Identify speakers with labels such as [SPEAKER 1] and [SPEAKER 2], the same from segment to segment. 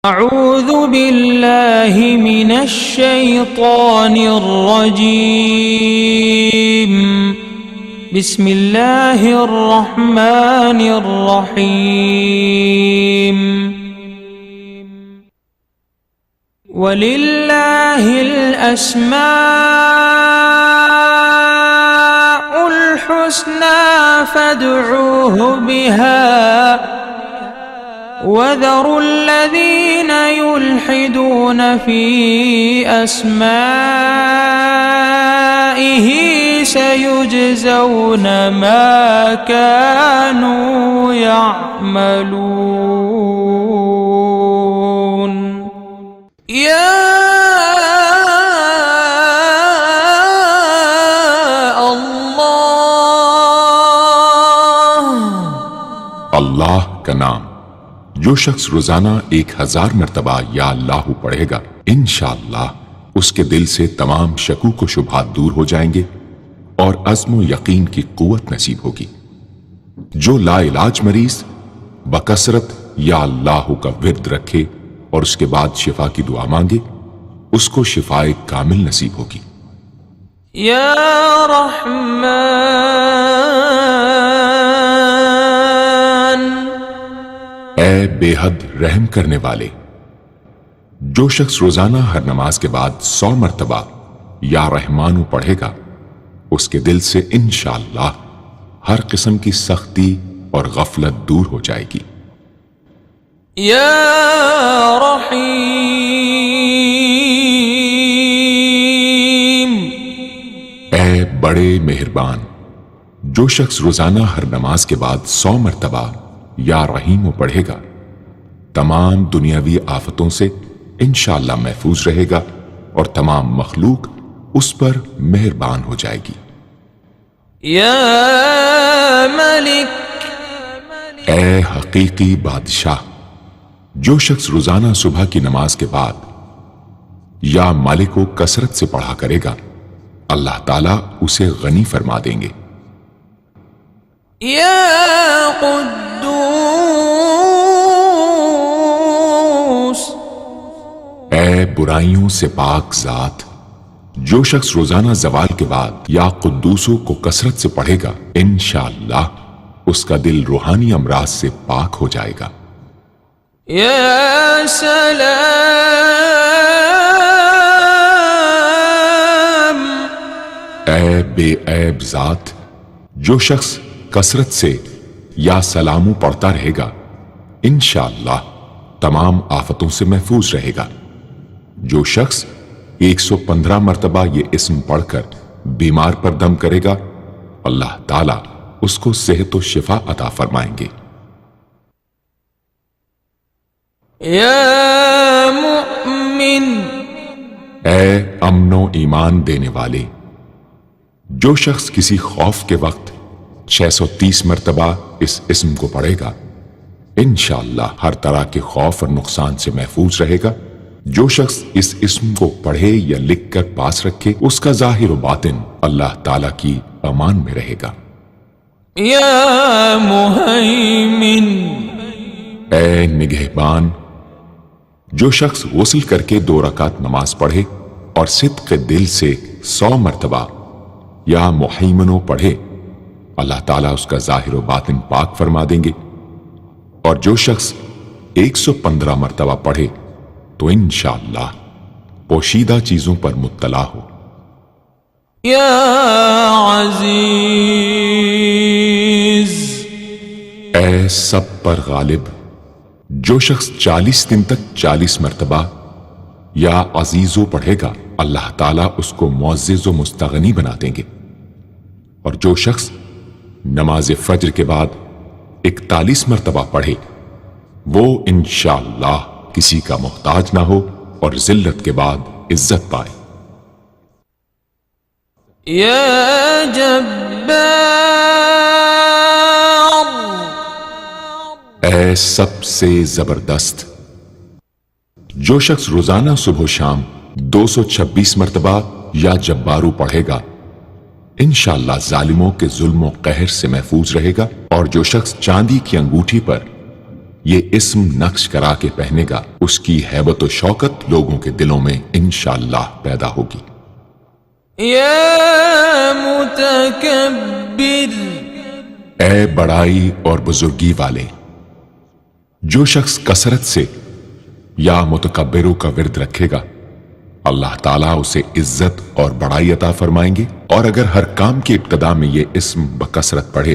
[SPEAKER 1] أعوذ بالله من الشيطان الرجيم بسم الله الرحمن الرحيم ولله الأسماء الحسنى فادعوه بها وذروا الذين يلحدون في أسمائه سيجزون ما كانوا يعملون يا
[SPEAKER 2] اللہ کا نام جو شخص روزانہ 1000 مرتبہ یا اللہ پڑھے گا انشاءاللہ اس کے دل سے تمام شکوک و شبہات دور ہو جائیں گے اور عزم و یقین کی قوت نصیب ہوگی۔ جو لا علاج مریض بکثرت یا اللہ کا ورد رکھے اور اس کے بعد شفا کی دعا مانگے اس کو شفائے کامل نصیب ہوگی۔
[SPEAKER 1] یا رحمان
[SPEAKER 2] اے بے حد رحم کرنے والے، جو شخص روزانہ ہر نماز کے بعد 100 مرتبہ یا رحمانو پڑھے گا اس کے دل سے انشاءاللہ ہر قسم کی سختی اور غفلت دور ہو جائے گی۔
[SPEAKER 1] یا رحیم
[SPEAKER 2] اے بڑے مہربان، جو شخص روزانہ ہر نماز کے بعد 100 مرتبہ یا رحیم پڑھے گا تمام دنیاوی آفتوں سے انشاءاللہ محفوظ رہے گا اور تمام مخلوق اس پر مہربان ہو جائے گی۔
[SPEAKER 1] یا ملک
[SPEAKER 2] اے حقیقی بادشاہ، جو شخص روزانہ صبح کی نماز کے بعد یا مالک کو کثرت سے پڑھا کرے گا اللہ تعالیٰ اسے غنی فرما دیں گے۔
[SPEAKER 1] یا قدوس
[SPEAKER 2] اے برائیوں سے پاک ذات، جو شخص روزانہ زوال کے بعد یا قدوسوں کو کثرت سے پڑھے گا انشاءاللہ اس کا دل روحانی امراض سے پاک ہو جائے گا۔
[SPEAKER 1] یا سلام
[SPEAKER 2] اے بے عیب ذات، جو شخص کثرت سے یا سلامو پڑھتا رہے گا انشاءاللہ تمام آفتوں سے محفوظ رہے گا۔ جو شخص 115 مرتبہ یہ اسم پڑھ کر بیمار پر دم کرے گا اللہ تعالیٰ اس کو صحت و شفا عطا فرمائیں گے۔
[SPEAKER 1] یا مؤمن
[SPEAKER 2] اے امن و ایمان دینے والے، جو شخص کسی خوف کے وقت 630 مرتبہ اس اسم کو پڑھے گا انشاءاللہ ہر طرح کے خوف اور نقصان سے محفوظ رہے گا۔ جو شخص اس اسم کو پڑھے یا لکھ کر پاس رکھے اس کا ظاہر و باطن اللہ تعالیٰ کی امان میں رہے گا۔
[SPEAKER 1] یا مہیمن
[SPEAKER 2] اے نگہبان، جو شخص غسل کر کے 2 رکعت نماز پڑھے اور صدق دل سے 100 مرتبہ یا محیمنو پڑھے اللہ تعالیٰ اس کا ظاہر و باطن پاک فرما دیں گے۔ اور جو شخص 115 مرتبہ پڑھے تو انشاءاللہ پوشیدہ چیزوں پر مطلع ہو۔
[SPEAKER 1] یا عزیز
[SPEAKER 2] اے سب پر غالب، جو شخص 40 دن تک 40 مرتبہ یا عزیزو پڑھے گا اللہ تعالیٰ اس کو معزز و مستغنی بنا دیں گے۔ اور جو شخص نماز فجر کے بعد 41 مرتبہ پڑھے وہ انشاءاللہ کسی کا محتاج نہ ہو اور ذلت کے بعد عزت پائے۔
[SPEAKER 1] یا جبار
[SPEAKER 2] اے سب سے زبردست، جو شخص روزانہ صبح و شام 226 مرتبہ یا جبارو پڑھے گا انشاءاللہ ظالموں کے ظلم و قہر سے محفوظ رہے گا۔ اور جو شخص چاندی کی انگوٹھی پر یہ اسم نقش کرا کے پہنے گا، اس کی ہیبت و شوکت لوگوں کے دلوں میں انشاءاللہ پیدا ہوگی۔
[SPEAKER 1] یا متکبر،
[SPEAKER 2] اے بڑائی اور بزرگی والے، جو شخص کثرت سے یا متکبروں کا ورد رکھے گا اللہ تعالیٰ اسے عزت اور بڑائی عطا فرمائیں گے، اور اگر ہر کام کی ابتدا میں یہ اسم بکثرت پڑھے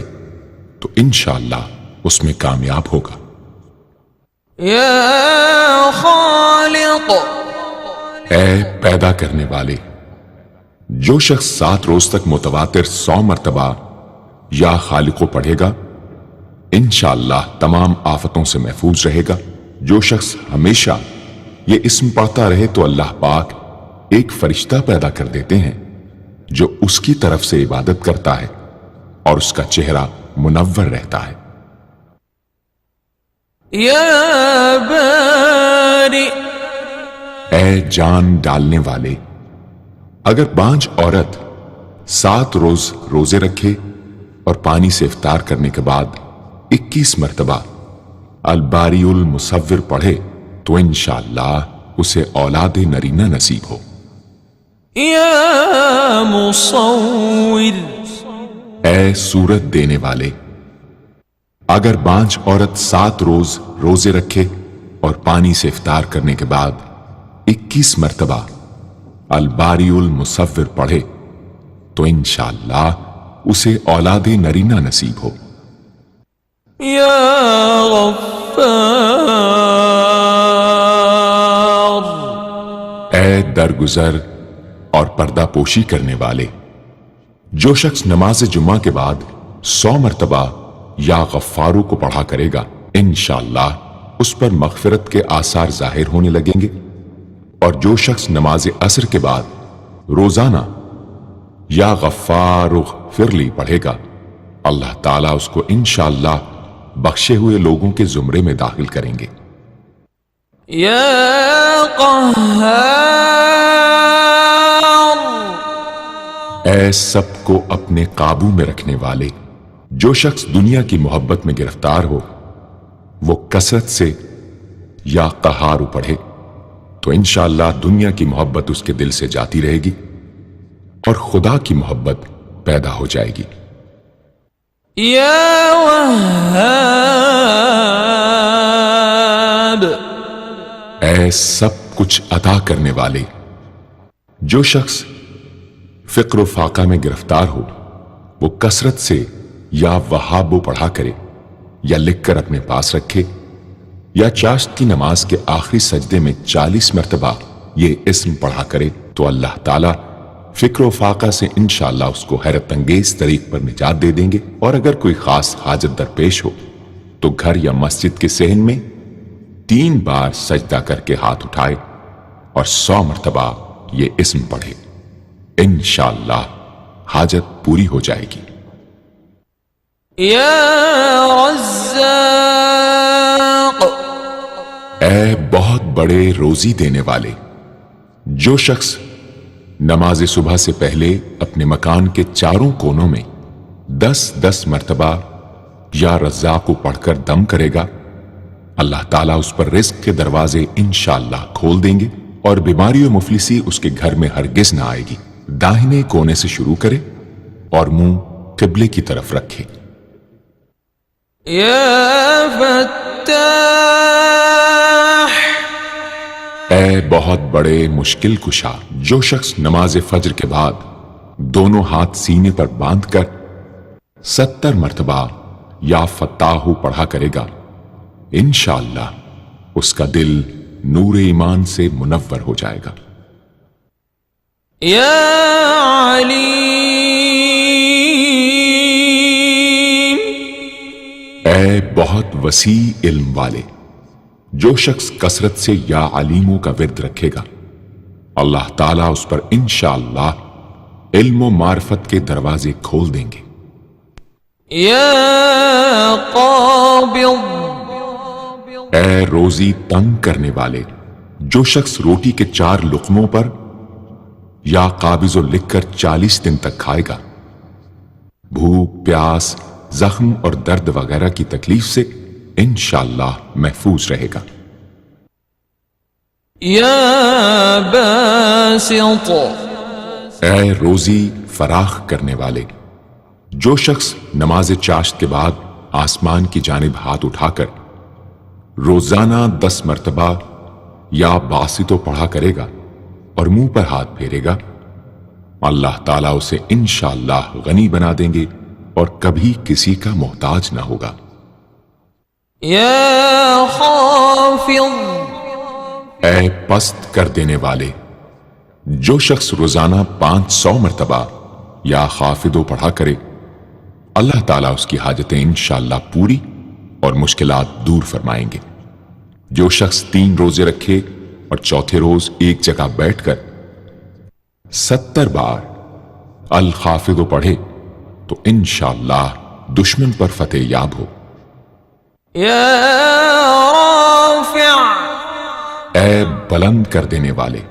[SPEAKER 2] تو انشاءاللہ اس میں کامیاب ہوگا۔
[SPEAKER 1] یا خالق،
[SPEAKER 2] اے پیدا کرنے والے، جو شخص 7 روز تک متواتر 100 مرتبہ یا خالق کو پڑھے گا انشاءاللہ تمام آفتوں سے محفوظ رہے گا۔ جو شخص ہمیشہ یہ اسم پڑھتا رہے تو اللہ پاک ایک فرشتہ پیدا کر دیتے ہیں جو اس کی طرف سے عبادت کرتا ہے اور اس کا چہرہ منور رہتا ہے۔
[SPEAKER 1] یا باری،
[SPEAKER 2] اے جان ڈالنے والے، اگر بانجھ عورت 7 روز روزے رکھے اور پانی سے افطار کرنے کے بعد 21 مرتبہ الباری المصور پڑھے تو انشاءاللہ اسے اولاد نرینہ نصیب ہو۔
[SPEAKER 1] یا مصور،
[SPEAKER 2] اے صورت دینے والے، اگر بانجھ عورت 7 روز روزے رکھے اور پانی سے افطار کرنے کے بعد 21 مرتبہ الباری المصور پڑھے تو انشاءاللہ اسے اولاد نرینہ نصیب ہو۔
[SPEAKER 1] یا غفار،
[SPEAKER 2] اے درگزر اور پردہ پوشی کرنے والے، جو شخص نماز جمعہ کے بعد 100 مرتبہ یا غفارو کو پڑھا کرے گا انشاءاللہ اس پر مغفرت کے آثار ظاہر ہونے لگیں گے، اور جو شخص نماز عصر کے بعد روزانہ یا غفار اغفرلی پڑھے گا اللہ تعالیٰ اس کو انشاءاللہ بخشے ہوئے لوگوں کے زمرے میں داخل کریں گے۔
[SPEAKER 1] یا قہار،
[SPEAKER 2] اے سب کو اپنے قابو میں رکھنے والے، جو شخص دنیا کی محبت میں گرفتار ہو وہ کثرت سے یا قہار پڑھے تو انشاءاللہ دنیا کی محبت اس کے دل سے جاتی رہے گی اور خدا کی محبت پیدا ہو جائے گی۔
[SPEAKER 1] یا وہاب،
[SPEAKER 2] اے سب کچھ عطا کرنے والے، جو شخص فقر و فاقہ میں گرفتار ہو وہ کثرت سے یا وہابو پڑھا کرے یا لکھ کر اپنے پاس رکھے، یا چاشت کی نماز کے آخری سجدے میں 40 مرتبہ یہ اسم پڑھا کرے تو اللہ تعالیٰ فکر و فاقہ سے انشاءاللہ اس کو حیرت انگیز طریق پر نجات دے دیں گے، اور اگر کوئی خاص حاجت درپیش ہو تو گھر یا مسجد کے صحن میں 3 بار سجدہ کر کے ہاتھ اٹھائے اور 100 مرتبہ یہ اسم پڑھے، انشاءاللہ حاجت پوری ہو جائے گی۔
[SPEAKER 1] یا رزاق،
[SPEAKER 2] اے بہت بڑے روزی دینے والے، جو شخص نماز صبح سے پہلے اپنے مکان کے چاروں کونوں میں 10 مرتبہ یا رزاق کو پڑھ کر دم کرے گا اللہ تعالیٰ اس پر رزق کے دروازے انشاءاللہ کھول دیں گے اور بیماری و مفلسی اس کے گھر میں ہرگز نہ آئے گی۔ داہنے کونے سے شروع کرے اور منہ قبلے کی طرف رکھے۔
[SPEAKER 1] یا فتاح،
[SPEAKER 2] اے بہت بڑے مشکل کشا، جو شخص نماز فجر کے بعد دونوں ہاتھ سینے پر باندھ کر 70 مرتبہ یا فتاحو پڑھا کرے گا انشاءاللہ اس کا دل نور ایمان سے منور ہو جائے گا۔
[SPEAKER 1] یا علیم،
[SPEAKER 2] اے بہت وسیع علم والے، جو شخص کثرت سے یا علیموں کا ورد رکھے گا اللہ تعالیٰ اس پر انشاءاللہ علم و معرفت کے دروازے کھول دیں گے۔
[SPEAKER 1] یا قابض،
[SPEAKER 2] اے روزی تنگ کرنے والے، جو شخص روٹی کے 4 لقموں پر یا قابض و لکھ کر 40 دن تک کھائے گا، بھوک، پیاس، زخم اور درد وغیرہ کی تکلیف سے انشاءاللہ محفوظ رہے گا۔
[SPEAKER 1] يا باسط
[SPEAKER 2] اے روزی فراخ کرنے والے، جو شخص نماز چاشت کے بعد آسمان کی جانب ہاتھ اٹھا کر روزانہ 10 مرتبہ یا باسطو پڑھا کرے گا اور منہ پر ہاتھ پھیرے گا، اللہ تعالیٰ اسے انشاءاللہ غنی بنا دیں گے اور کبھی کسی کا محتاج نہ ہوگا۔
[SPEAKER 1] يا خافض
[SPEAKER 2] اے پست کر دینے والے، جو شخص روزانہ 500 مرتبہ یا خافضو پڑھا کرے، اللہ تعالیٰ اس کی حاجتیں انشاءاللہ پوری اور مشکلات دور فرمائیں گے۔ جو شخص 3 روزے رکھے اور چوتھے روز ایک جگہ بیٹھ کر 70 بار الخافضو پڑھے تو انشاءاللہ دشمن پر فتح یاب ہو۔
[SPEAKER 1] يا رافع
[SPEAKER 2] اے بلند کر دینے والے،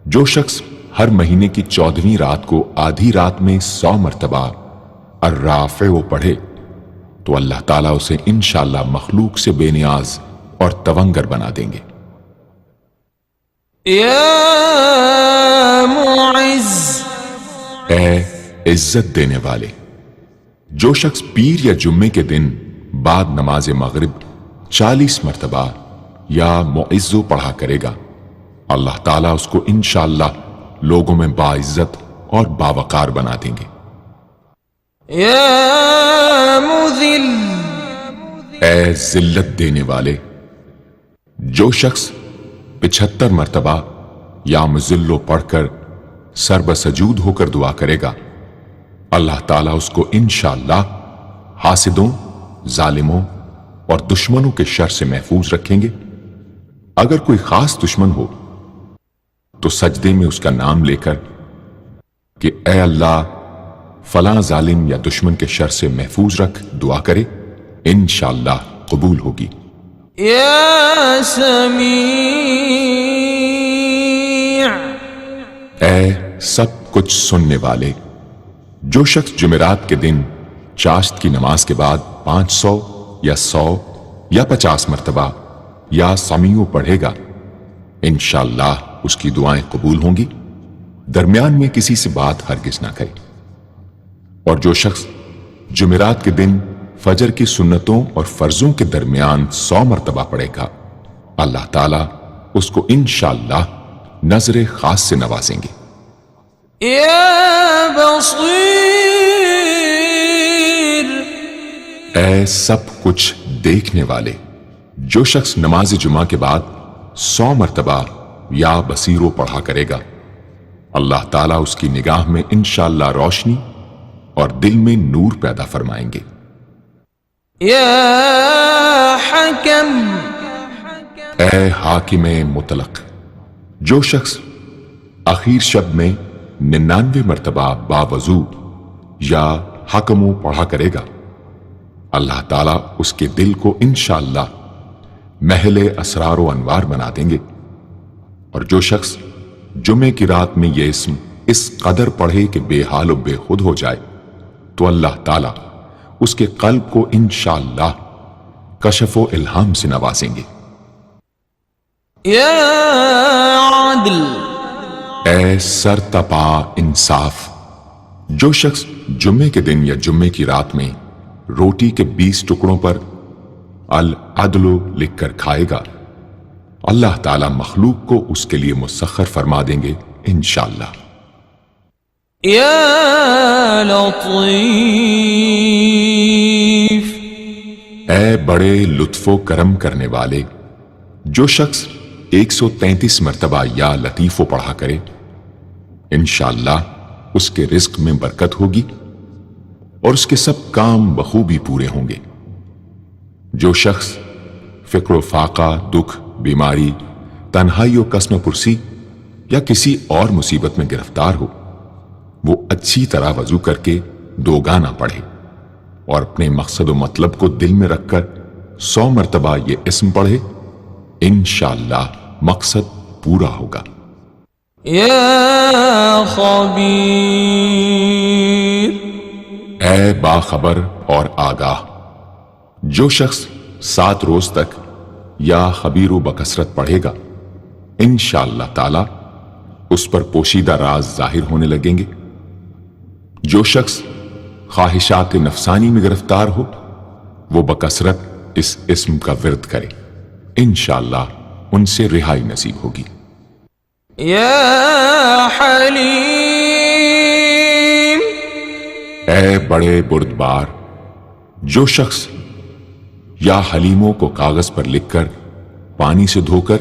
[SPEAKER 2] جو شخص ہر مہینے کی 14ویں رات کو آدھی رات میں 100 مرتبہ الرافع پڑھے تو اللہ تعالیٰ اسے انشاءاللہ مخلوق سے بے نیاز اور تونگر بنا دیں گے۔
[SPEAKER 1] يا معز
[SPEAKER 2] اے عزت دینے والے، جو شخص پیر یا جمعے کے دن بعد نماز مغرب 40 مرتبہ یا معزو پڑھا کرے گا، اللہ تعالیٰ اس کو انشاءاللہ لوگوں میں باعزت اور باوقار بنا دیں گے۔
[SPEAKER 1] يا مذل
[SPEAKER 2] اے ذلت دینے والے، جو شخص 75 مرتبہ یا مذلو پڑھ کر سر بسجود ہو کر دعا کرے گا، اللہ تعالیٰ اس کو انشاءاللہ حاسدوں، ظالموں اور دشمنوں کے شر سے محفوظ رکھیں گے۔ اگر کوئی خاص دشمن ہو تو سجدے میں اس کا نام لے کر کہ اے اللہ فلاں ظالم یا دشمن کے شر سے محفوظ رکھ دعا کرے، انشاءاللہ قبول ہوگی۔
[SPEAKER 1] يا سمیع
[SPEAKER 2] اے سب کچھ سننے والے، جو شخص جمعرات کے دن چاشت کی نماز کے بعد 500 یا 100 یا 50 مرتبہ یا سمیع پڑھے گا، انشاءاللہ اس کی دعائیں قبول ہوں گی۔ درمیان میں کسی سے بات ہرگز نہ کرے۔ اور جو شخص جمعرات کے دن فجر کی سنتوں اور فرضوں کے درمیان 100 مرتبہ پڑھے گا، اللہ تعالیٰ اس کو انشاءاللہ نظر خاص سے نوازیں گے۔
[SPEAKER 1] يا بصير
[SPEAKER 2] اے سب کچھ دیکھنے والے، جو شخص نماز جمعہ کے بعد 100 مرتبہ یا بصیرو پڑھا کرے گا، اللہ تعالیٰ اس کی نگاہ میں انشاءاللہ روشنی اور دل میں نور پیدا فرمائیں گے۔
[SPEAKER 1] يا حكم
[SPEAKER 2] اے حاکم مطلق، جو شخص آخر شب میں 99 مرتبہ باوضو یا حکمو پڑھا کرے گا، اللہ تعالیٰ اس کے دل کو انشاءاللہ محل اسرار و انوار بنا دیں گے۔ اور جو شخص جمعے کی رات میں یہ اسم اس قدر پڑھے کہ بے حال و بے خود ہو جائے تو اللہ تعالیٰ اس کے قلب کو انشاءاللہ کشف و الہام سے نوازیں گے۔
[SPEAKER 1] يا عدل
[SPEAKER 2] اے سر تپا انصاف، جو شخص جمعے کے دن یا جمعے کی رات میں روٹی کے 20 ٹکڑوں پر العدل لکھ کر کھائے گا، اللہ تعالیٰ مخلوق کو اس کے لیے مسخر فرما دیں گے انشاءاللہ۔
[SPEAKER 1] يا لطيف
[SPEAKER 2] اے بڑے لطف و کرم کرنے والے، جو شخص 133 مرتبہ یا لطیفو پڑھا کرے، انشاءاللہ اس کے رزق میں برکت ہوگی اور اس کے سب کام بخوبی پورے ہوں گے۔ جو شخص فقر و فاقہ، دکھ، بیماری، تنہائی و کسم پرسی یا کسی اور مصیبت میں گرفتار ہو، وہ اچھی طرح وضو کر کے 2 گانا پڑھے اور اپنے مقصد و مطلب کو دل میں رکھ کر 100 مرتبہ یہ اسم پڑھے، انشاءاللہ مقصد پورا ہوگا۔
[SPEAKER 1] يا خبير
[SPEAKER 2] اے باخبر اور آگاہ، جو شخص 7 روز تک یا خبیر و بکثرت پڑھے گا، انشاءاللہ تعالی اس پر پوشیدہ راز ظاہر ہونے لگیں گے۔ جو شخص خواہشات نفسانی میں گرفتار ہو وہ بکثرت اس اسم کا ورد کرے، انشاءاللہ ان سے رہائی نصیب ہوگی۔
[SPEAKER 1] یا حلیم،
[SPEAKER 2] اے بڑے بردبار، جو شخص یا حلیموں کو کاغذ پر لکھ کر پانی سے دھو کر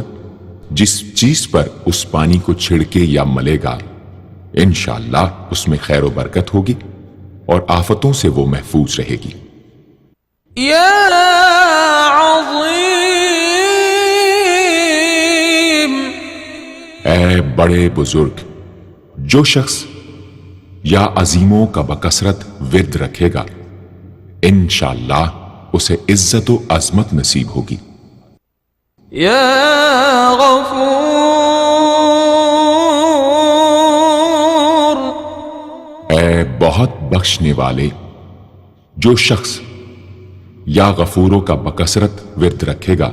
[SPEAKER 2] جس چیز پر اس پانی کو چھڑکے یا ملے گا، انشاءاللہ اس میں خیر و برکت ہوگی اور آفتوں سے وہ محفوظ رہے گی۔
[SPEAKER 1] یا عظیم،
[SPEAKER 2] اے بڑے بزرگ، جو شخص یا عظیموں کا بکثرت ورد رکھے گا، انشاءاللہ اسے عزت و عظمت نصیب ہوگی۔
[SPEAKER 1] یا غفور،
[SPEAKER 2] اے بہت بخشنے والے، جو شخص یا غفوروں کا بکثرت ورد رکھے گا،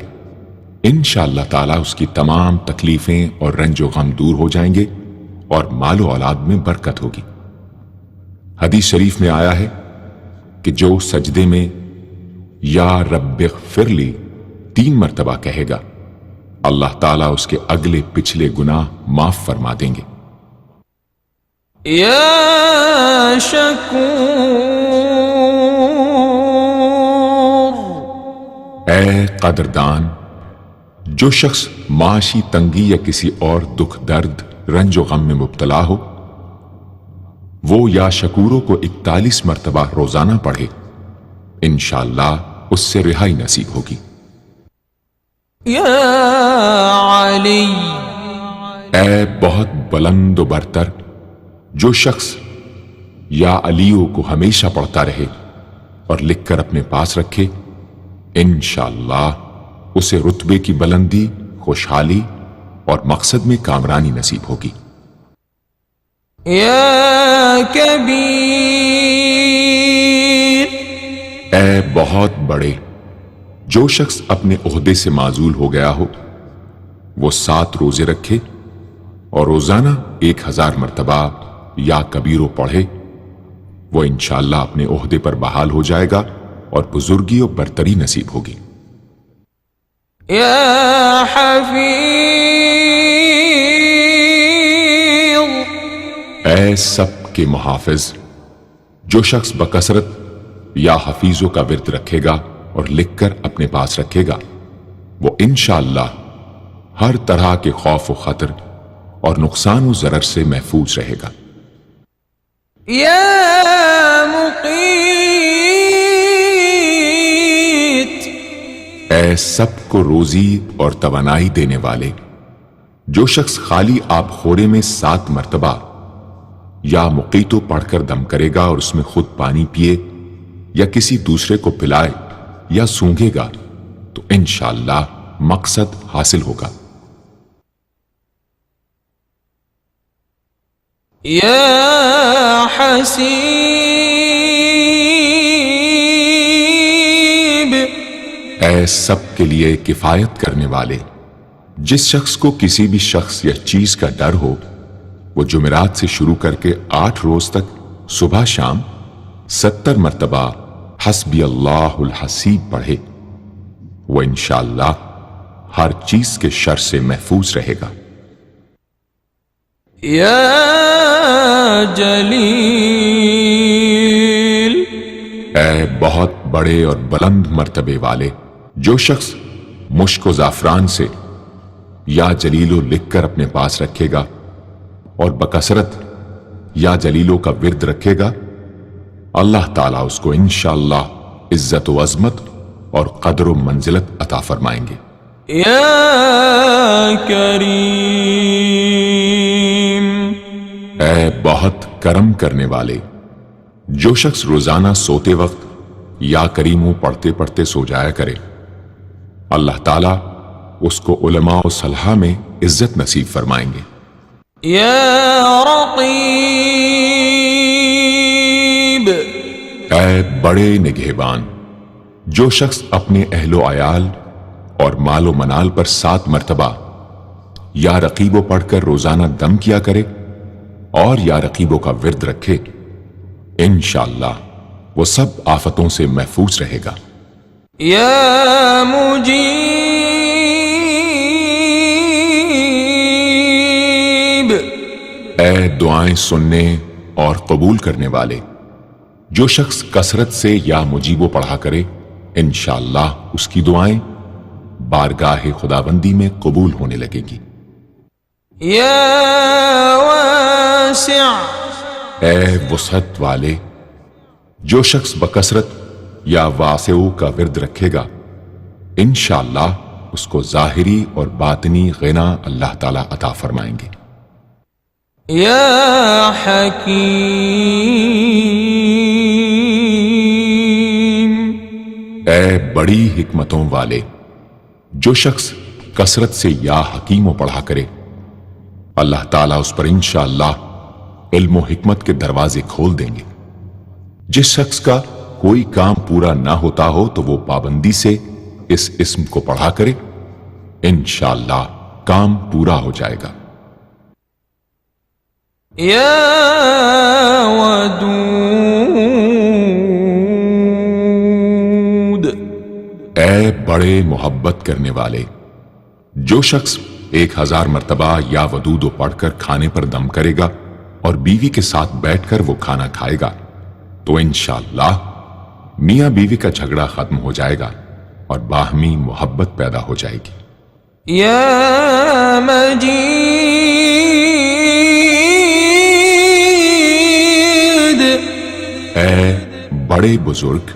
[SPEAKER 2] انشاءاللہ تعالی اس کی تمام تکلیفیں اور رنج و غم دور ہو جائیں گے اور مال و اولاد میں برکت ہوگی۔ حدیث شریف میں آیا ہے کہ جو سجدے میں یا رب اغفر لی 3 مرتبہ کہے گا، اللہ تعالیٰ اس کے اگلے پچھلے گناہ معاف فرما دیں گے۔
[SPEAKER 1] یا شکور،
[SPEAKER 2] اے قدردان، جو شخص معاشی تنگی یا کسی اور دکھ درد رنج و غم میں مبتلا ہو، وہ یا شکوروں کو 41 مرتبہ روزانہ پڑھے، انشاءاللہ اس سے رہائی نصیب ہوگی۔
[SPEAKER 1] یا علی،
[SPEAKER 2] اے بہت بلند و برتر، جو شخص یا علیو کو ہمیشہ پڑھتا رہے اور لکھ کر اپنے پاس رکھے، انشاءاللہ اسے رتبے کی بلندی، خوشحالی اور مقصد میں کامرانی نصیب ہوگی۔
[SPEAKER 1] یا کبیر،
[SPEAKER 2] اے بہت بڑے، جو شخص اپنے عہدے سے معزول ہو گیا ہو، وہ 7 روزے رکھے اور روزانہ 1000 مرتبہ یا کبیرو پڑھے، وہ انشاءاللہ اپنے عہدے پر بحال ہو جائے گا اور بزرگی و برتری نصیب ہوگی۔
[SPEAKER 1] یا حفیظ،
[SPEAKER 2] اے سب کے محافظ، جو شخص بکثرت یا حفیظوں کا ورد رکھے گا اور لکھ کر اپنے پاس رکھے گا، وہ انشاءاللہ ہر طرح کے خوف و خطر اور نقصان و ضرر سے محفوظ رہے گا۔
[SPEAKER 1] یا مقیت،
[SPEAKER 2] اے سب کو روزی اور توانائی دینے والے، جو شخص خالی آب خورے میں 7 مرتبہ یا مقیتو پڑھ کر دم کرے گا اور اس میں خود پانی پیے یا کسی دوسرے کو پلائے یا سونگے گا تو انشاءاللہ مقصد حاصل ہوگا۔
[SPEAKER 1] یا حسیب،
[SPEAKER 2] اے سب کے لیے کفایت کرنے والے، جس شخص کو کسی بھی شخص یا چیز کا ڈر ہو، وہ جمعرات سے شروع کر کے 8 روز تک صبح شام 70 مرتبہ حسبی اللہ الحسیب پڑھے، وہ انشاءاللہ ہر چیز کے شر سے محفوظ رہے گا۔
[SPEAKER 1] یا جلیل،
[SPEAKER 2] اے بہت بڑے اور بلند مرتبے والے، جو شخص مشک و زعفران سے یا جلیلو لکھ کر اپنے پاس رکھے گا اور بکثرت یا جلیلوں کا ورد رکھے گا، اللہ تعالیٰ اس کو انشاءاللہ عزت و عظمت اور قدر و منزلت عطا فرمائیں گے۔
[SPEAKER 1] یا کریم،
[SPEAKER 2] اے بہت کرم کرنے والے، جو شخص روزانہ سوتے وقت یا کریموں پڑھتے پڑھتے سو جایا کرے، اللہ تعالیٰ اس کو علماء و صلحاء میں عزت نصیب فرمائیں گے۔
[SPEAKER 1] یا رقیب،
[SPEAKER 2] اے بڑے نگہبان، جو شخص اپنے اہل و عیال اور مال و منال پر 7 مرتبہ یا رقیبو پڑھ کر روزانہ دم کیا کرے اور یا رقیبوں کا ورد رکھے، انشاءاللہ وہ سب آفتوں سے محفوظ رہے گا۔
[SPEAKER 1] یا مجیب،
[SPEAKER 2] اے دعائیں سننے اور قبول کرنے والے، جو شخص کثرت سے یا مجیبو پڑھا کرے انشاءاللہ اس کی دعائیں بارگاہ خداوندی میں قبول ہونے لگے گی۔
[SPEAKER 1] یا واسع،
[SPEAKER 2] اے وسعت والے، جو شخص بکثرت یا واسعو کا ورد رکھے گا انشاءاللہ اس کو ظاہری اور باطنی غنا اللہ تعالی عطا فرمائیں گے۔
[SPEAKER 1] یا حکیم،
[SPEAKER 2] اے بڑی حکمتوں والے، جو شخص کثرت سے یا حکیم و پڑھا کرے اللہ تعالیٰ اس پر انشاءاللہ علم و حکمت کے دروازے کھول دیں گے۔ جس شخص کا کوئی کام پورا نہ ہوتا ہو تو وہ پابندی سے اس اسم کو پڑھا کرے، انشاءاللہ کام پورا ہو جائے گا۔
[SPEAKER 1] یا ودود،
[SPEAKER 2] اے بڑے محبت کرنے والے، جو شخص 1000 مرتبہ یا ودود پڑھ کر کھانے پر دم کرے گا اور بیوی کے ساتھ بیٹھ کر وہ کھانا کھائے گا تو انشاءاللہ میاں بیوی کا جھگڑا ختم ہو جائے گا اور باہمی محبت پیدا ہو جائے گی۔
[SPEAKER 1] یا مجید،
[SPEAKER 2] اے بڑے بزرگ،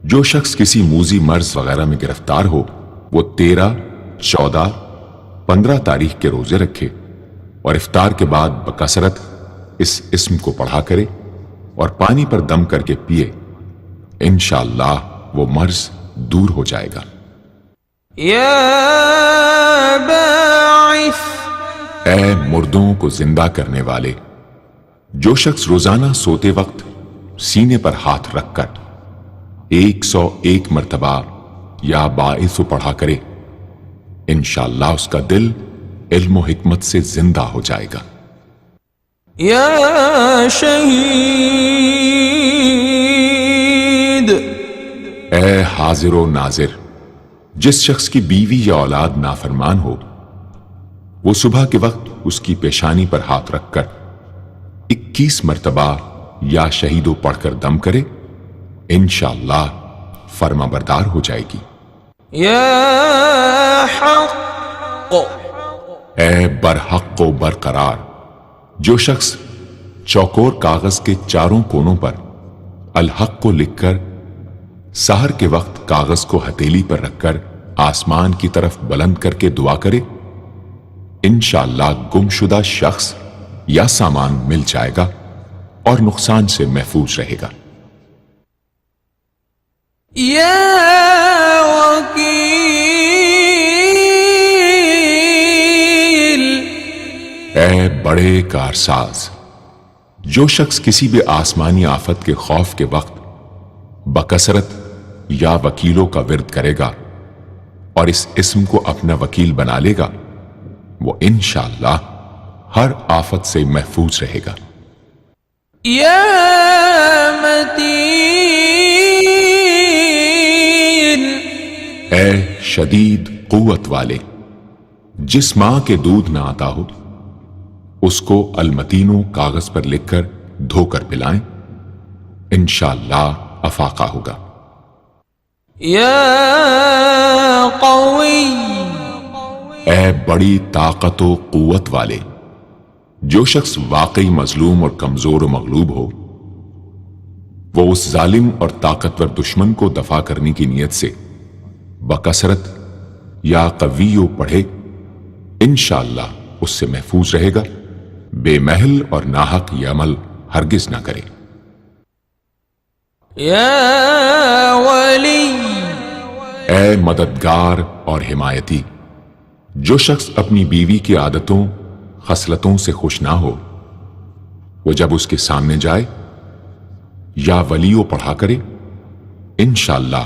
[SPEAKER 2] جو شخص کسی موذی مرض وغیرہ میں گرفتار ہو وہ 13، 14، 15 تاریخ کے روزے رکھے اور افطار کے بعد بکثرت اس اسم کو پڑھا کرے اور پانی پر دم کر کے پیے، انشاءاللہ وہ مرض دور ہو جائے گا۔
[SPEAKER 1] یا باعث،
[SPEAKER 2] اے مردوں کو زندہ کرنے والے، جو شخص روزانہ سوتے وقت سینے پر ہاتھ رکھ کر 101 مرتبہ یا باعث پڑھا کرے انشاءاللہ اس کا دل علم و حکمت سے زندہ ہو جائے گا۔
[SPEAKER 1] یا شہید،
[SPEAKER 2] اے حاضر و ناظر، جس شخص کی بیوی یا اولاد نافرمان ہو وہ صبح کے وقت اس کی پیشانی پر ہاتھ رکھ کر 21 مرتبہ یا شہیدو پڑھ کر دم کرے، انشاءاللہ فرما بردار ہو جائے گی۔
[SPEAKER 1] یا حق،
[SPEAKER 2] اے برحق و برقرار، جو شخص چوکور کاغذ کے چاروں کونوں پر الحق کو لکھ کر سحر کے وقت کاغذ کو ہتھیلی پر رکھ کر آسمان کی طرف بلند کر کے دعا کرے، انشاءاللہ گم شدہ شخص یا سامان مل جائے گا اور نقصان سے محفوظ رہے گا۔
[SPEAKER 1] یا وکیل،
[SPEAKER 2] اے بڑے کارساز، جو شخص کسی بھی آسمانی آفت کے خوف کے وقت بکثرت یا وکیلوں کا ورد کرے گا اور اس اسم کو اپنا وکیل بنا لے گا وہ انشاءاللہ ہر آفت سے محفوظ رہے گا۔
[SPEAKER 1] یا متین،
[SPEAKER 2] اے شدید قوت والے، جس ماں کے دودھ نہ آتا ہو اس کو المتینو کاغذ پر لکھ کر دھو کر پلائیں، انشاءاللہ افاقہ ہوگا۔
[SPEAKER 1] یا قوی،
[SPEAKER 2] اے بڑی طاقت و قوت والے، جو شخص واقعی مظلوم اور کمزور و مغلوب ہو وہ اس ظالم اور طاقتور دشمن کو دفاع کرنے کی نیت سے بکثرت یا قویو پڑھے، انشاءاللہ اس سے محفوظ رہے گا، بے محل اور ناحق یہ عمل ہرگز نہ کرے۔
[SPEAKER 1] یا ولی،
[SPEAKER 2] اے مددگار اور حمایتی، جو شخص اپنی بیوی کی عادتوں خصلتوں سے خوش نہ ہو وہ جب اس کے سامنے جائے یا ولیو پڑھا کرے انشاءاللہ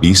[SPEAKER 2] 20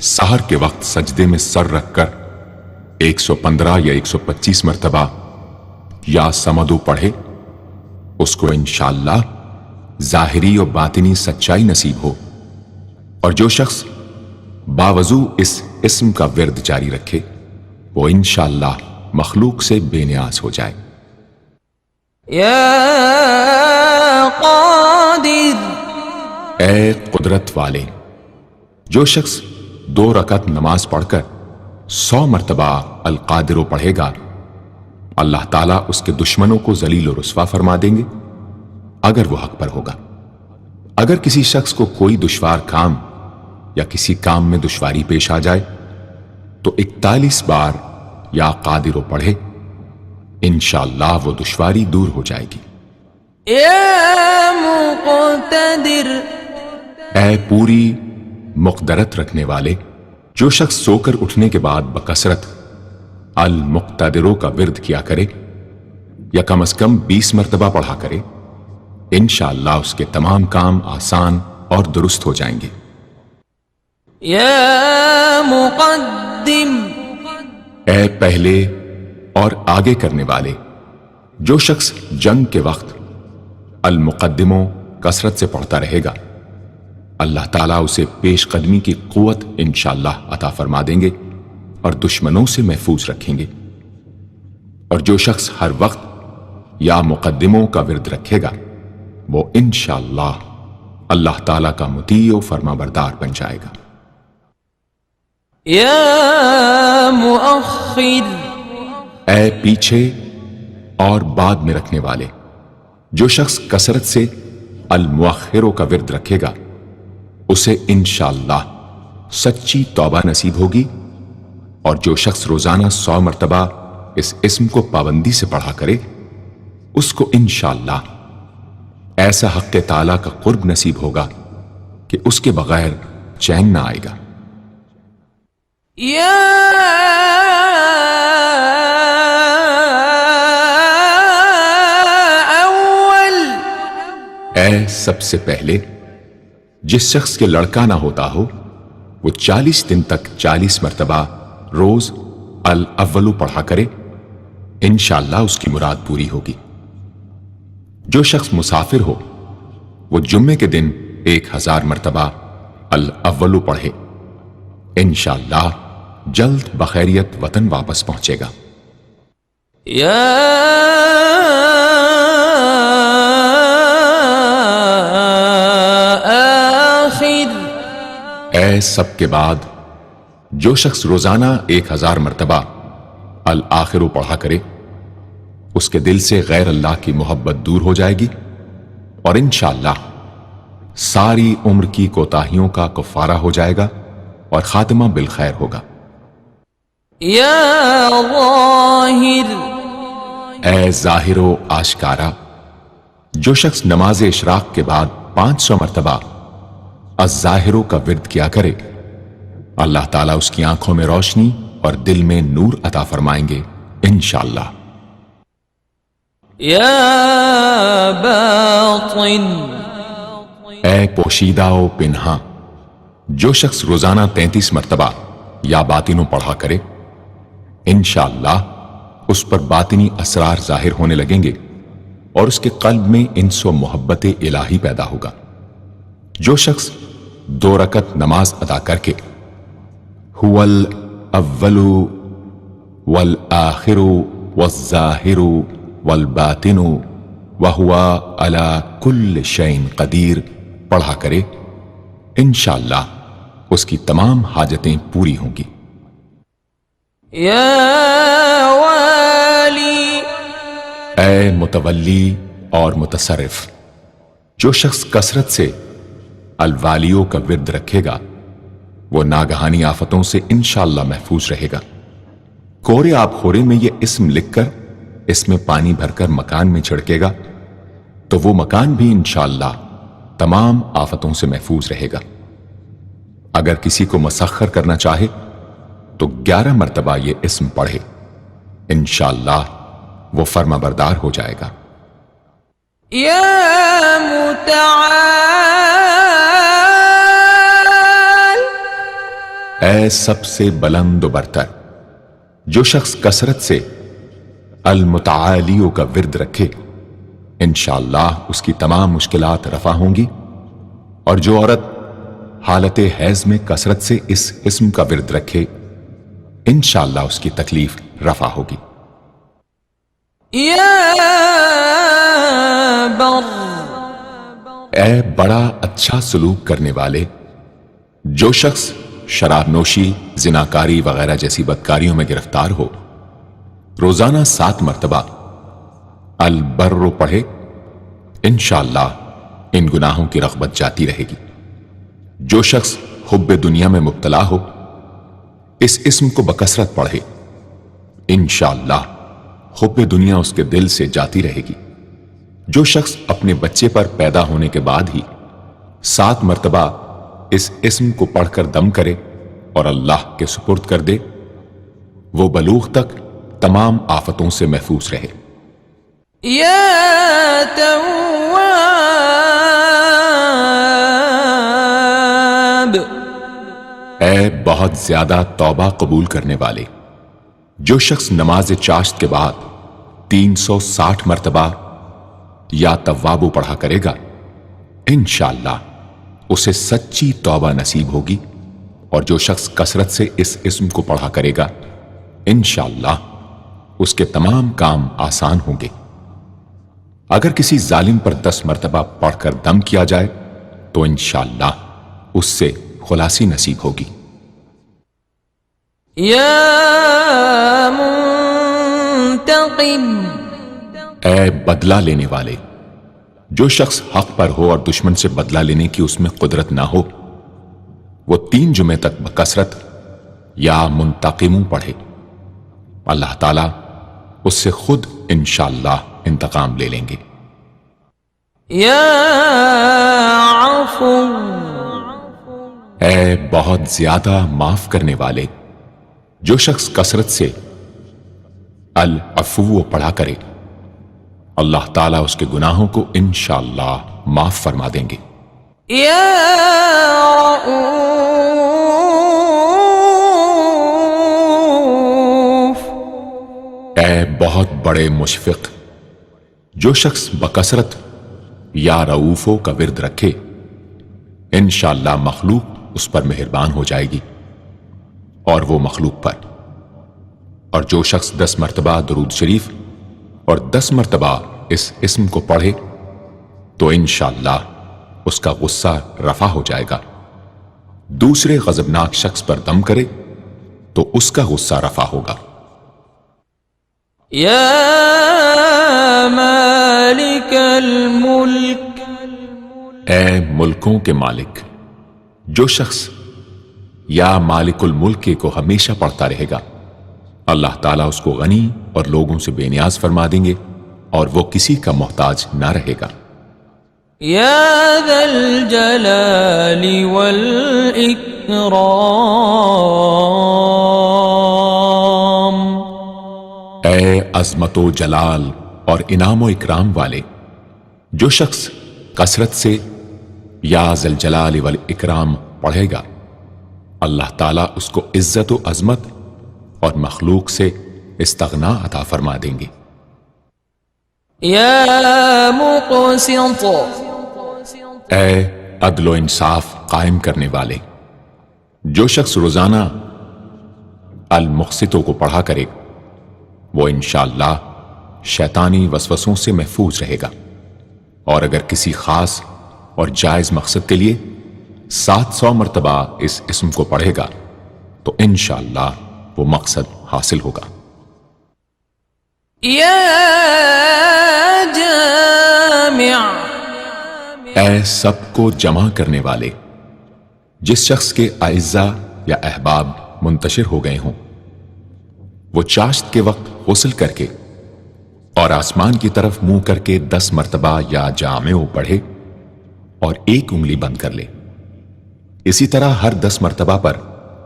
[SPEAKER 2] سحر کے وقت سجدے میں سر رکھ کر 115 یا 125 مرتبہ یا سمدو پڑھے، اس کو انشاءاللہ ظاہری اور باطنی سچائی نصیب ہو، اور جو شخص باوضو اس اسم کا ورد جاری رکھے وہ انشاءاللہ مخلوق سے بے نیاز ہو جائے۔
[SPEAKER 1] یا قادر،
[SPEAKER 2] اے قدرت والے، جو شخص 2 رکعت نماز پڑھ کر 100 مرتبہ القادر پڑھے گا، اللہ تعالیٰ اس کے دشمنوں کو ذلیل و رسوا فرما دیں گے اگر وہ حق پر ہوگا۔ اگر کسی شخص کو کوئی دشوار کام یا کسی کام میں دشواری پیش آ جائے تو 41 بار یا قادر پڑھے، انشاءاللہ وہ دشواری دور ہو جائے گی۔
[SPEAKER 1] یا مقتدر،
[SPEAKER 2] اے پوری مقدرت رکھنے والے، جو شخص سو کر اٹھنے کے بعد بکثرت المقتدروں کا ورد کیا کرے یا کم از کم 20 مرتبہ پڑھا کرے، انشاءاللہ اس کے تمام کام آسان اور درست ہو جائیں گے۔
[SPEAKER 1] یا مقدم،
[SPEAKER 2] اے پہلے اور آگے کرنے والے، جو شخص جنگ کے وقت المقدموں کثرت سے پڑھتا رہے گا، اللہ تعالیٰ اسے پیش قدمی کی قوت انشاءاللہ عطا فرما دیں گے اور دشمنوں سے محفوظ رکھیں گے۔ اور جو شخص ہر وقت یا مقدموں کا ورد رکھے گا وہ انشاءاللہ اللہ تعالیٰ کا مطیع و فرما بردار بن جائے گا۔
[SPEAKER 1] یا مؤخر،
[SPEAKER 2] اے پیچھے اور بعد میں رکھنے والے، جو شخص کثرت سے المؤخروں کا ورد رکھے گا اسے انشاءاللہ سچی توبہ نصیب ہوگی، اور جو شخص روزانہ 100 مرتبہ اس اسم کو پابندی سے پڑھا کرے اس کو انشاءاللہ ایسا حق تعالیٰ کا قرب نصیب ہوگا کہ اس کے بغیر چین نہ آئے گا۔
[SPEAKER 1] یا اول،
[SPEAKER 2] اے سب سے پہلے، جس شخص کے لڑکا نہ ہوتا ہو وہ 40 دن تک 40 مرتبہ روز الاولو پڑھا کرے، انشاءاللہ اس کی مراد پوری ہوگی۔ جو شخص مسافر ہو وہ جمعے کے دن 1000 مرتبہ الاولو پڑھے، انشاءاللہ جلد بخیریت وطن واپس پہنچے گا۔
[SPEAKER 1] یا آخر،
[SPEAKER 2] اے سب کے بعد، جو شخص روزانہ 1000 مرتبہ الآخر پڑھا کرے اس کے دل سے غیر اللہ کی محبت دور ہو جائے گی اور انشاءاللہ ساری عمر کی کوتاہیوں کا کفارہ ہو جائے گا اور خاتمہ بالخیر ہوگا۔
[SPEAKER 1] یا ظاہر،
[SPEAKER 2] اے ظاہر و آشکارا، جو شخص نماز اشراق کے بعد 500 مرتبہ الظاہروں کا ورد کیا کرے، اللہ تعالیٰ اس کی آنکھوں میں روشنی اور دل میں نور عطا فرمائیں گے انشاءاللہ۔
[SPEAKER 1] یا باطن،
[SPEAKER 2] اے پوشیدہ و پنہاں، جو شخص روزانہ 33 مرتبہ یا باطنوں پڑھا کرے، انشاءاللہ اس پر باطنی اسرار ظاہر ہونے لگیں گے اور اس کے قلب میں انس و محبت الہی پیدا ہوگا۔ جو شخص 2 رکعت نماز ادا کر کے هو الاول والآخر والظاہر والباطن وهو على كل شيء قدیر پڑھا کرے، انشاءاللہ اس کی تمام حاجتیں پوری ہوں گی۔
[SPEAKER 1] یا والی،
[SPEAKER 2] اے متولی اور متصرف، جو شخص کثرت سے الوالیوں کا ورد رکھے گا وہ ناگہانی آفتوں سے انشاءاللہ محفوظ رہے گا۔ کورے آب خورے میں یہ اسم لکھ کر اس میں پانی بھر کر مکان میں چھڑکے گا تو وہ مکان بھی انشاءاللہ تمام آفتوں سے محفوظ رہے گا۔ اگر کسی کو مسخر کرنا چاہے تو 11 مرتبہ یہ اسم پڑھے، انشاءاللہ وہ فرما بردار ہو جائے گا۔
[SPEAKER 1] یا متعال،
[SPEAKER 2] اے سب سے بلند و برتر، جو شخص کثرت سے المتعالیوں کا ورد رکھے انشاءاللہ اس کی تمام مشکلات رفع ہوں گی، اور جو عورت حالت حیض میں کثرت سے اس اسم کا ورد رکھے انشاءاللہ اس کی تکلیف رفع ہوگی۔
[SPEAKER 1] یا بر،
[SPEAKER 2] اے بڑا اچھا سلوک کرنے والے، جو شخص شراب نوشی، زناکاری وغیرہ جیسی بدکاریوں میں گرفتار ہو روزانہ 7 مرتبہ البر پڑھے انشاءاللہ ان گناہوں کی رغبت جاتی رہے گی۔ جو شخص حب دنیا میں مبتلا ہو اس اسم کو بکثرت پڑھے انشاءاللہ حب دنیا اس کے دل سے جاتی رہے گی۔ جو شخص اپنے بچے پر پیدا ہونے کے بعد ہی 7 مرتبہ اس اسم کو پڑھ کر دم کرے اور اللہ کے سپرد کر دے وہ بلوغ تک تمام آفتوں سے محفوظ رہے۔
[SPEAKER 1] یا تواب،
[SPEAKER 2] اے بہت زیادہ توبہ قبول کرنے والے، جو شخص نماز چاشت کے بعد 360 مرتبہ یا توابو پڑھا کرے گا انشاءاللہ اسے سچی توبہ نصیب ہوگی، اور جو شخص کثرت سے اس اسم کو پڑھا کرے گا انشاءاللہ اس کے تمام کام آسان ہوں گے۔ اگر کسی ظالم پر 10 مرتبہ پڑھ کر دم کیا جائے تو انشاءاللہ اس سے خلاصی نصیب ہوگی۔
[SPEAKER 1] یا منتقم،
[SPEAKER 2] اے بدلہ لینے والے، جو شخص حق پر ہو اور دشمن سے بدلہ لینے کی اس میں قدرت نہ ہو وہ 3 جمعے تک بکثرت یا منتقموں پڑھے، اللہ تعالیٰ اس سے خود انشاءاللہ انتقام لے لیں گے۔
[SPEAKER 1] یا عفو،
[SPEAKER 2] اے بہت زیادہ معاف کرنے والے، جو شخص کثرت سے العفو پڑھا کرے اللہ تعالیٰ اس کے گناہوں کو انشاءاللہ معاف فرما دیں گے۔
[SPEAKER 1] یا رؤوف،
[SPEAKER 2] اے بہت بڑے مشفق، جو شخص بکثرت یا رؤوفوں کا ورد رکھے انشاءاللہ مخلوق اس پر مہربان ہو جائے گی اور وہ مخلوق پر، اور جو شخص 10 مرتبہ درود شریف اور 10 مرتبہ اس اسم کو پڑھے تو انشاءاللہ اس کا غصہ رفع ہو جائے گا۔ دوسرے غضبناک شخص پر دم کرے تو اس کا غصہ رفع ہوگا۔
[SPEAKER 1] یا مالک الملک،
[SPEAKER 2] اے ملکوں کے مالک، جو شخص یا مالک الملک کو ہمیشہ پڑھتا رہے گا اللہ تعالیٰ اس کو غنی اور لوگوں سے بے نیاز فرما دیں گے اور وہ کسی کا محتاج نہ رہے گا۔
[SPEAKER 1] یا ذا الجلال والاکرام،
[SPEAKER 2] اے عظمت و جلال اور انعام و اکرام والے، جو شخص کثرت سے یا ذا الجلال والاکرام پڑھے گا اللہ تعالیٰ اس کو عزت و عظمت اور مخلوق سے استغنا عطا فرما دیں گے۔
[SPEAKER 1] یا مقسط،
[SPEAKER 2] اے عدل و انصاف قائم کرنے والے، جو شخص روزانہ المقسطوں کو پڑھا کرے وہ انشاءاللہ شیطانی وسوسوں سے محفوظ رہے گا، اور اگر کسی خاص اور جائز مقصد کے لیے 700 مرتبہ اس اسم کو پڑھے گا تو انشاءاللہ وہ مقصد حاصل ہوگا۔
[SPEAKER 1] یا جامع،
[SPEAKER 2] اے سب کو جمع کرنے والے، جس شخص کے اعزاء یا احباب منتشر ہو گئے ہوں وہ چاشت کے وقت غسل کر کے اور آسمان کی طرف منہ کر کے 10 مرتبہ یا جامع پڑھے اور 1 انگلی بند کر لے، اسی طرح ہر 10 مرتبہ پر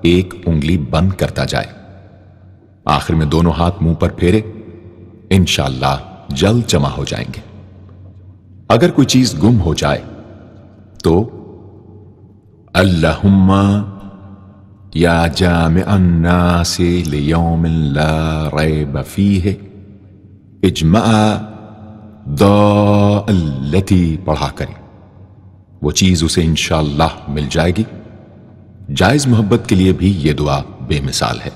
[SPEAKER 2] 1 انگلی بند کرتا جائے، آخر میں دونوں ہاتھ منہ پر پھیرے، انشاءاللہ جلد جمع ہو جائیں گے۔ اگر کوئی چیز گم ہو جائے تو اللہم یا جامع الناس لیوم لا ریب فیہ اجمع التی پڑھا کریں، وہ چیز اسے انشاءاللہ مل جائے گی۔ جائز محبت کے لیے بھی یہ دعا بے مثال ہے۔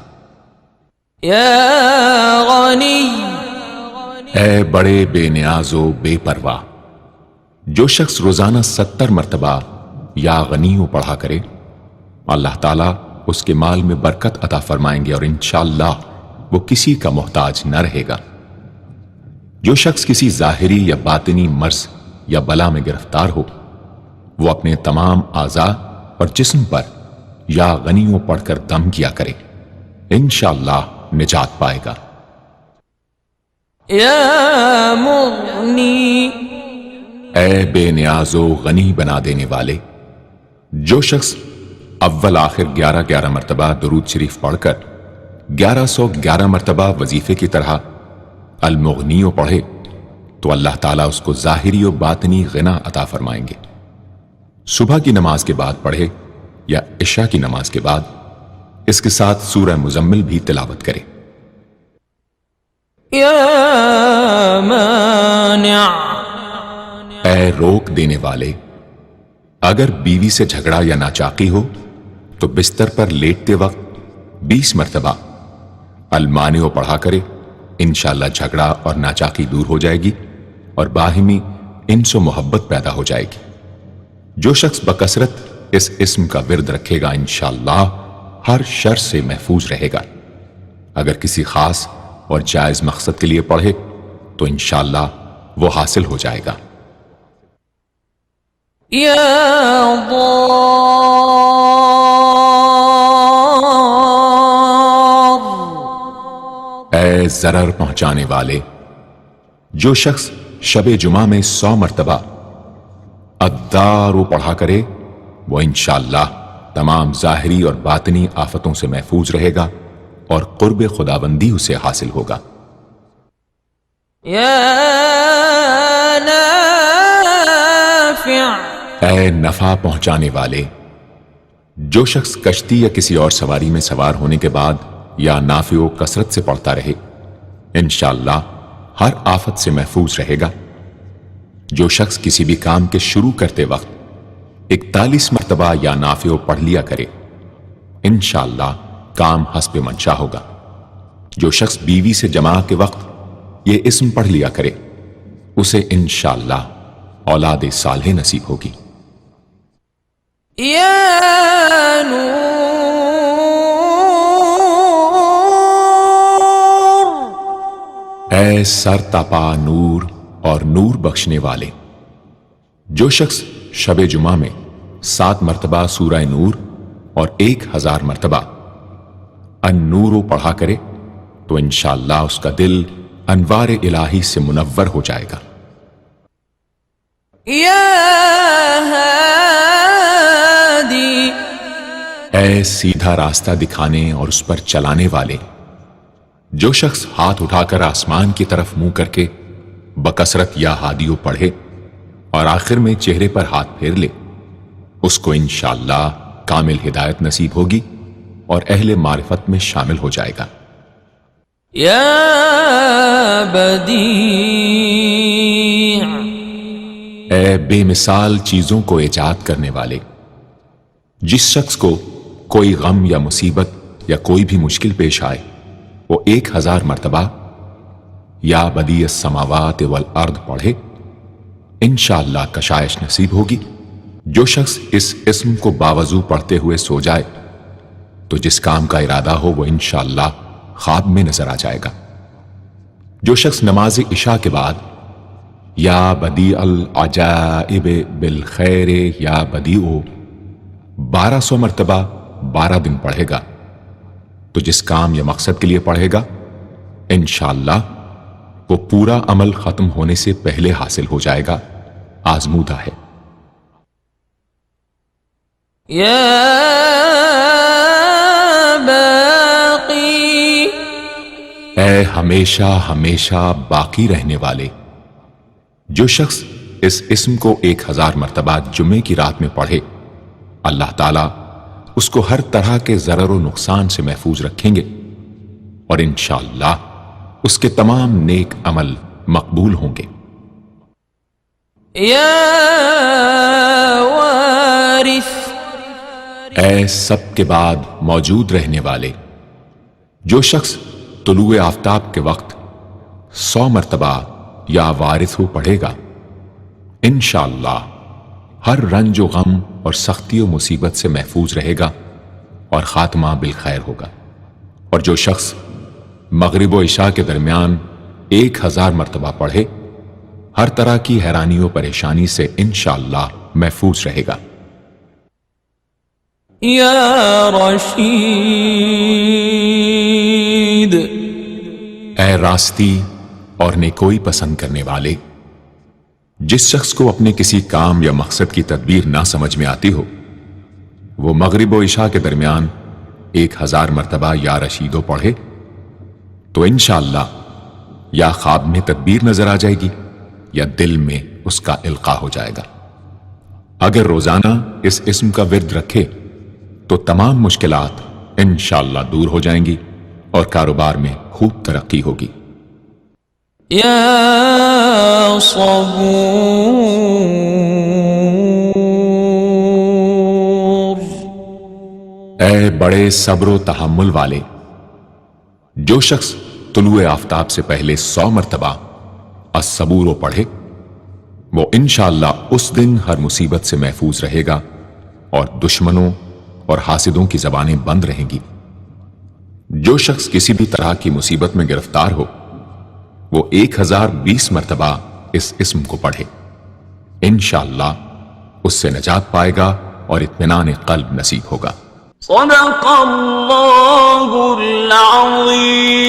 [SPEAKER 1] یا غنی،
[SPEAKER 2] اے بڑے بے نیاز و بے پرواہ، جو شخص روزانہ 70 مرتبہ یا غنیو پڑھا کرے، اللہ تعالیٰ اس کے مال میں برکت عطا فرمائیں گے اور انشاءاللہ وہ کسی کا محتاج نہ رہے گا۔ جو شخص کسی ظاہری یا باطنی مرض یا بلا میں گرفتار ہو، وہ اپنے تمام اعضاء اور جسم پر یا غنیوں پڑھ کر دم کیا کرے، انشاءاللہ نجات پائے گا۔
[SPEAKER 1] یا مغنی،
[SPEAKER 2] اے بے نیاز و غنی بنا دینے والے، جو شخص اول آخر 11 مرتبہ درود شریف پڑھ کر 1111 مرتبہ وظیفے کی طرح المغنیو پڑھے تو اللہ تعالیٰ اس کو ظاہری و باطنی غنا عطا فرمائیں گے۔ صبح کی نماز کے بعد پڑھے یا عشاء کی نماز کے بعد اس کے ساتھ سورہ مزمل بھی تلاوت کرے۔
[SPEAKER 1] یا مانع،
[SPEAKER 2] اے روک دینے والے، اگر بیوی سے جھگڑا یا ناچاقی ہو تو بستر پر لیٹتے وقت 20 مرتبہ المانع پڑھا کرے، انشاءاللہ جھگڑا اور ناچاقی دور ہو جائے گی اور باہمی انس و محبت پیدا ہو جائے گی۔ جو شخص بکثرت اس اسم کا ورد رکھے گا انشاءاللہ ہر شر سے محفوظ رہے گا۔ اگر کسی خاص اور جائز مقصد کے لیے پڑھے تو انشاءاللہ وہ حاصل ہو جائے گا۔
[SPEAKER 1] یا ضار،
[SPEAKER 2] اے ضرر پہنچانے والے، جو شخص شب جمعہ میں 100 مرتبہ الدار پڑھا کرے وہ انشاءاللہ تمام ظاہری اور باطنی آفتوں سے محفوظ رہے گا اور قرب خداوندی اسے حاصل ہوگا۔
[SPEAKER 1] یا نافع،
[SPEAKER 2] اے نفع پہنچانے والے، جو شخص کشتی یا کسی اور سواری میں سوار ہونے کے بعد یا نافع و کثرت سے پڑھتا رہے انشاءاللہ ہر آفت سے محفوظ رہے گا۔ جو شخص کسی بھی کام کے شروع کرتے وقت 41 مرتبہ یا نافع پڑھ لیا کرے انشاءاللہ کام حسب منشا ہوگا۔ جو شخص بیوی سے جماع کے وقت یہ اسم پڑھ لیا کرے اسے انشاءاللہ اولاد صالح نصیب ہوگی۔
[SPEAKER 1] یا نور،
[SPEAKER 2] اے سر تپا نور اور نور بخشنے والے، جو شخص شب جمعہ میں 7 مرتبہ سورہ نور اور 1000 مرتبہ النور پڑھا کرے تو انشاءاللہ اس کا دل انوار الہی سے منور ہو جائے گا۔
[SPEAKER 1] یا ہادی،
[SPEAKER 2] اے سیدھا راستہ دکھانے اور اس پر چلانے والے، جو شخص ہاتھ اٹھا کر آسمان کی طرف منہ کر کے بکثرت یا ہادیو پڑھے اور آخر میں چہرے پر ہاتھ پھیر لے اس کو انشاءاللہ کامل ہدایت نصیب ہوگی اور اہل معرفت میں شامل ہو جائے گا۔
[SPEAKER 1] یا بدیع،
[SPEAKER 2] اے بے مثال چیزوں کو ایجاد کرنے والے، جس شخص کو کوئی غم یا مصیبت یا کوئی بھی مشکل پیش آئے وہ 1000 مرتبہ یا بدیع السماوات والارض پڑھے انشاءاللہ کشائش نصیب ہوگی۔ جو شخص اس اسم کو باوضو پڑھتے ہوئے سو جائے تو جس کام کا ارادہ ہو وہ انشاءاللہ خواب میں نظر آ جائے گا۔ جو شخص نماز عشاء کے بعد یا بدیع العجائب بالخیر یا بدیع 1200 مرتبہ 12 دن پڑھے گا تو جس کام یا مقصد کے لیے پڑھے گا انشاءاللہ وہ پورا عمل ختم ہونے سے پہلے حاصل ہو جائے گا، آزمودہ ہے۔
[SPEAKER 1] یا باقی،
[SPEAKER 2] اے ہمیشہ ہمیشہ باقی رہنے والے، جو شخص اس اسم کو 1000 مرتبہ جمعے کی رات میں پڑھے اللہ تعالیٰ اس کو ہر طرح کے ضرر و نقصان سے محفوظ رکھیں گے، اور انشاءاللہ اس کے تمام نیک عمل مقبول ہوں گے۔
[SPEAKER 1] یا وارث،
[SPEAKER 2] اے سب کے بعد موجود رہنے والے، جو شخص طلوع آفتاب کے وقت 100 مرتبہ یا وارث ہو پڑھے گا، انشاءاللہ ہر رنج و غم اور سختی و مصیبت سے محفوظ رہے گا اور خاتمہ بالخیر ہوگا۔ اور جو شخص مغرب و عشاء کے درمیان 1000 مرتبہ پڑھے، ہر طرح کی حیرانی و پریشانی سے انشاءاللہ محفوظ رہے گا۔
[SPEAKER 1] یا رشید،
[SPEAKER 2] اے راستی اور نیکوئی پسند کرنے والے، جس شخص کو اپنے کسی کام یا مقصد کی تدبیر نہ سمجھ میں آتی ہو، وہ مغرب و عشاء کے درمیان 1000 مرتبہ یا رشیدو پڑھے تو انشاءاللہ یا خواب میں تدبیر نظر آ جائے گی یا دل میں اس کا القاء ہو جائے گا۔ اگر روزانہ اس اسم کا ورد رکھے تو تمام مشکلات انشاءاللہ دور ہو جائیں گی اور کاروبار میں خوب ترقی ہوگی۔
[SPEAKER 1] یا صبور،
[SPEAKER 2] اے بڑے صبر و تحمل والے، جو شخص طلوع آفتاب سے پہلے 100 مرتبہ الصبور پڑھے، وہ انشاءاللہ اس دن ہر مصیبت سے محفوظ رہے گا اور دشمنوں اور حاسدوں کی زبانیں بند رہیں گی۔ جو شخص کسی بھی طرح کی مصیبت میں گرفتار ہو، وہ 1020 مرتبہ اس اسم کو پڑھے، انشاءاللہ اس سے نجات پائے گا اور اطمینان قلب نصیب ہوگا۔
[SPEAKER 1] صدق اللہ العظیم۔